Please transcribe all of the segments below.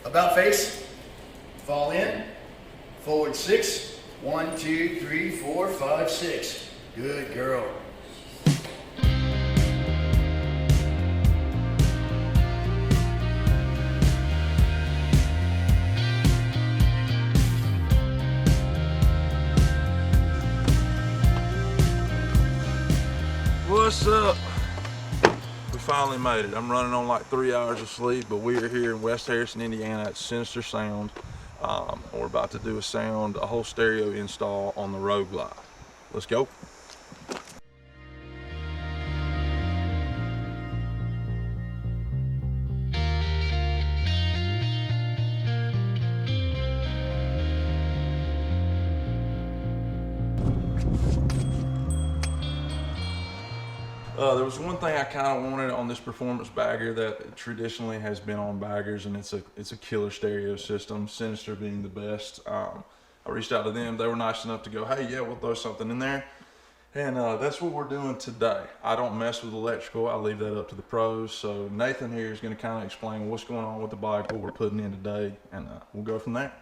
About face, fall in, forward 6, 1, 2, 3, 4, 5, 6. Good girl. What's up? We finally made it. I'm running on like 3 hours of sleep, but we are here in West Harrison, Indiana at Sinister Sound. We're about to do a whole stereo install on the Rogue Live. Let's go. There was one thing I kind of wanted on this performance bagger that traditionally has been on baggers, and it's a killer stereo system, Sinister being the best. I reached out to them. They were nice enough to go, hey, yeah, we'll throw something in there. And that's what we're doing today. I don't mess with electrical. I leave that up to the pros. So Nathan here is going to kind of explain what's going on with the bike, what we're putting in today, and we'll go from there.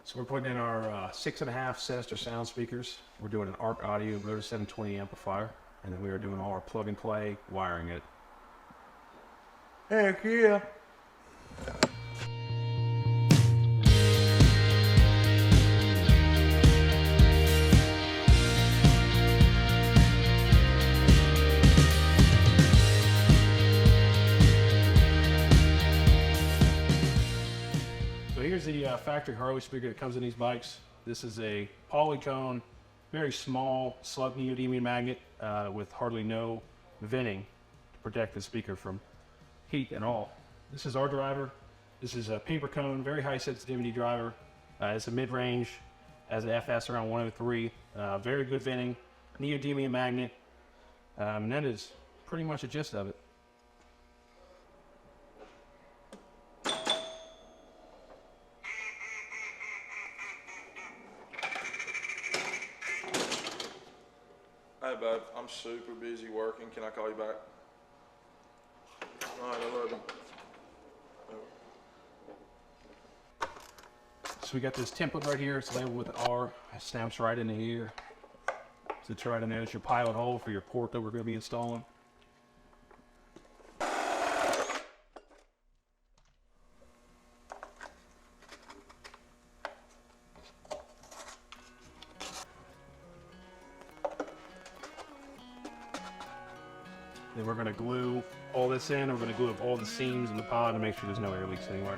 So we're putting in our 6.5 Sinister Sound speakers. We're doing an ARC Audio Motor 720 amplifier. And then we are doing all our plug and play, wiring it. Heck yeah. So here's the factory Harley speaker that comes in these bikes. This is a polytone, very small slug neodymium magnet with hardly no venting to protect the speaker from heat and all. This is our driver. This is a paper cone, very high sensitivity driver. It's a mid-range, has an FS around 103. Very good venting, neodymium magnet, and that is pretty much the gist of it. Hey, babe, I'm super busy working. Can I call you back? All right, I love you. So we got this template right here. It's labeled with R. It stamps right into here. So try to notice your pilot hole for your port that we're going to be installing. Then we're going to glue all this in. We're going to glue up all the seams in the pod to make sure there's no air leaks anywhere.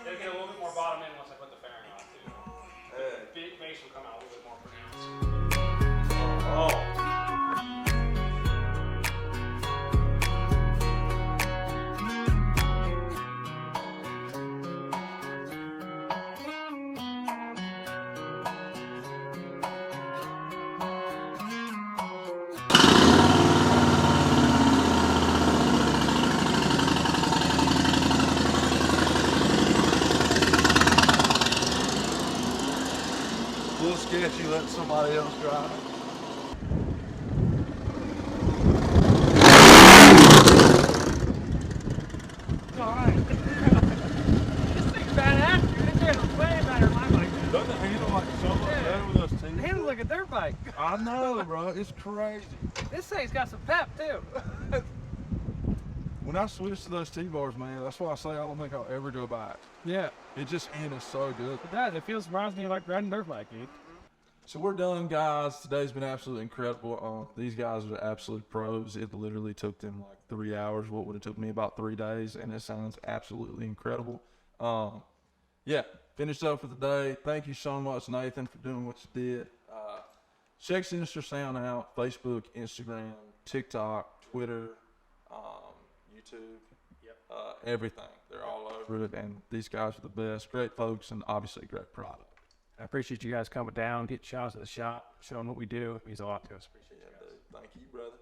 It'll get a little bit more bottom end once I put the fairing on too. The big bass will come out a little bit more pronounced. Oh. A little sketchy letting somebody else drive. Alright. This thing's badass, dude. This thing's way better than my bike. Doesn't it handle like so much better with us It teams? handles like a dirt bike. I know, bro. It's crazy. This thing's got some pep, too. When I switched to those T-bars, man, that's why I say I don't think I'll ever do a bike. Yeah. It just handles so good. It does. It reminds me like riding a dirt bike, dude. So we're done, guys. Today's been absolutely incredible. These guys are absolute pros. It literally took them like 3 hours. What would have took me about 3 days, and it sounds absolutely incredible. Yeah, finished up for the day. Thank you so much, Nathan, for doing what you did. Check Sinister Sound out: Facebook, Instagram, TikTok, Twitter, YouTube. Everything. They're all over it, and these guys are the best. Great folks, and obviously great product. I appreciate you guys coming down, getting shots of the shop, showing what we do. It means a lot to us. Appreciate you guys. Dude, thank you, brother.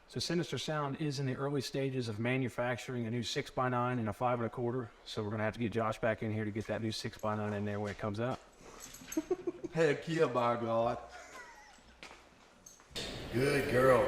So Sinister Sound is in the early stages of manufacturing a new 6x9 and a 5 1/4. So we're gonna have to get Josh back in here to get that new 6x9 in there when it comes out. Heck yeah, by God. Good girl.